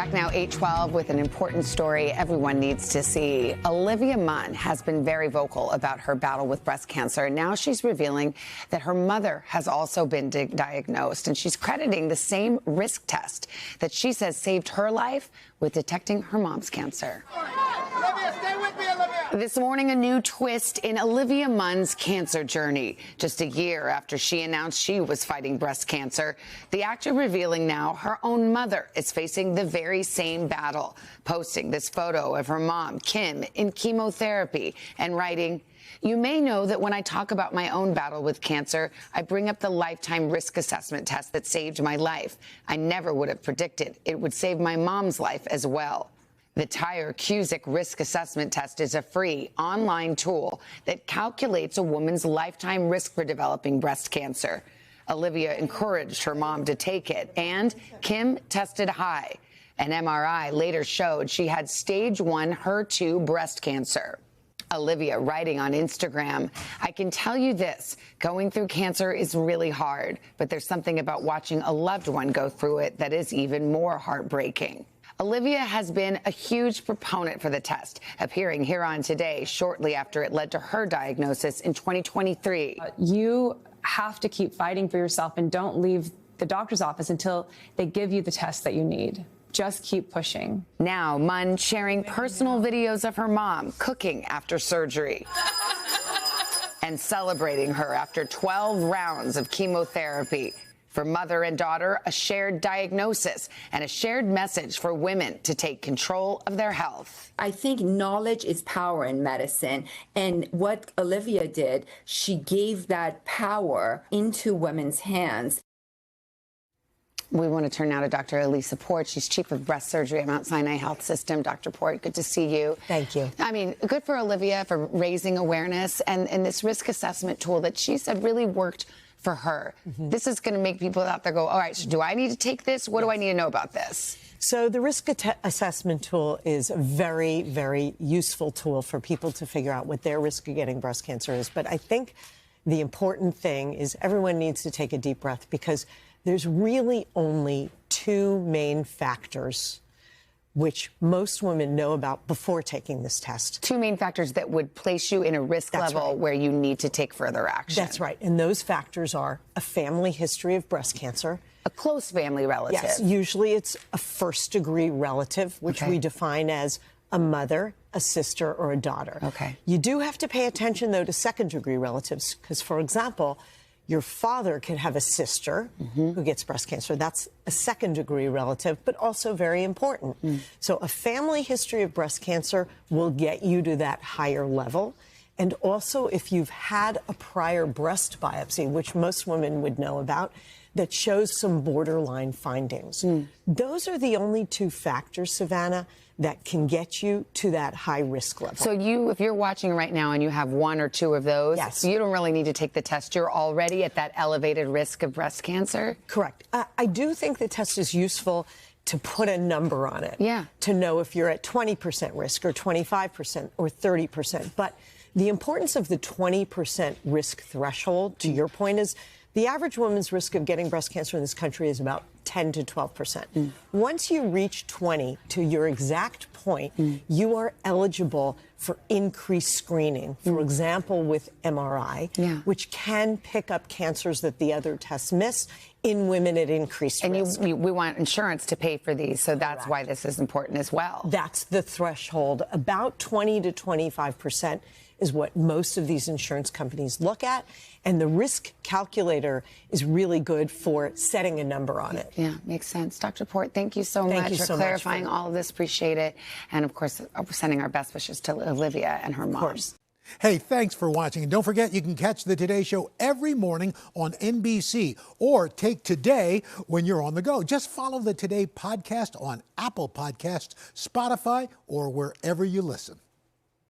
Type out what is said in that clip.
Back now, 8:12 with an important story everyone needs to see. Olivia Munn has been very vocal about her battle with breast cancer. Now she's revealing that her mother has also been diagnosed, and she's crediting the same risk test that she says saved her life with detecting her mom's cancer. Olivia, stay with me, Olivia. This morning, a new twist in Olivia Munn's cancer journey. Just a year after she announced she was fighting breast cancer, the actor revealing now her own mother is facing the very same battle, posting this photo of her mom, Kim, in chemotherapy and writing, "You may know that when I talk about my own battle with cancer, I bring up the lifetime risk assessment test that saved my life. I never would have predicted it would save my mom's life as well." The Tyrer-Cuzick risk assessment test is a free online tool that calculates a woman's lifetime risk for developing breast cancer. Olivia encouraged her mom to take it, and Kim tested high. An MRI later showed she had stage 1 HER2 breast cancer. Olivia writing on Instagram, "I can tell you this, going through cancer is really hard, but there's something about watching a loved one go through it that is even more heartbreaking." Olivia has been a huge proponent for the test, appearing here on Today shortly after it led to her diagnosis in 2023. You have to keep fighting for yourself and don't leave the doctor's office until they give you the test that you need. Just keep pushing. Now, Munn sharing personal videos of her mom cooking after surgery and celebrating her after 12 rounds of chemotherapy. For mother and daughter, a shared diagnosis and a shared message for women to take control of their health. I think knowledge is power in medicine. And what Olivia did, she gave that power into women's hands. We want to turn now to Dr. Elisa Port. She's chief of breast surgery at Mount Sinai Health System. Dr. Port, good to see you. Thank you. I mean, good for Olivia for raising awareness and this risk assessment tool that she said really worked for her. This is going to make people out there go, all right, so do I need to take this? What do I need to know about this? So the risk assessment tool is a very, very useful tool for people to figure out what their risk of getting breast cancer is. But I think the important thing is everyone needs to take a deep breath, because there's really only two main factors which most women know about before taking this test. Two main factors that would place you in a risk level where you need to take further action. That's right. And those factors are a family history of breast cancer. A close family relative. Yes. Usually it's a first-degree relative, which we define as a mother, a sister, or a daughter. Okay. You do have to pay attention, though, to second-degree relatives, because, for example, your father could have a sister who gets breast cancer. That's a second-degree relative, but also very important. So a family history of breast cancer will get you to that higher level. And also, if you've had a prior breast biopsy, which most women would know about, that shows some borderline findings. Those are the only two factors, Savannah, that can get you to that high risk level. So if you're watching right now and you have one or two of those, you don't really need to take the test. You're already at that elevated risk of breast cancer? Correct. I do think the test is useful to put a number on it. Yeah. To know if you're at 20% risk or 25% or 30%. But the importance of the 20% risk threshold, to your point, is the average woman's risk of getting breast cancer in this country is about 10 to 12%. Once you reach 20, to your exact point, you are eligible for increased screening, for example, with MRI, which can pick up cancers that the other tests miss in women at increased risk. And we want insurance to pay for these, so that's why this is important as well. That's the threshold. About 20 to 25% is what most of these insurance companies look at. And the risk calculator is really good for setting a number on it. Yeah, makes sense. Dr. Port, thank you so much for clarifying all of this. Appreciate it. And, of course, we're sending our best wishes to Olivia and her mom. Of course. Hey, thanks for watching. And don't forget, you can catch the Today Show every morning on NBC or take Today when you're on the go. Just follow the Today podcast on Apple Podcasts, Spotify, or wherever you listen.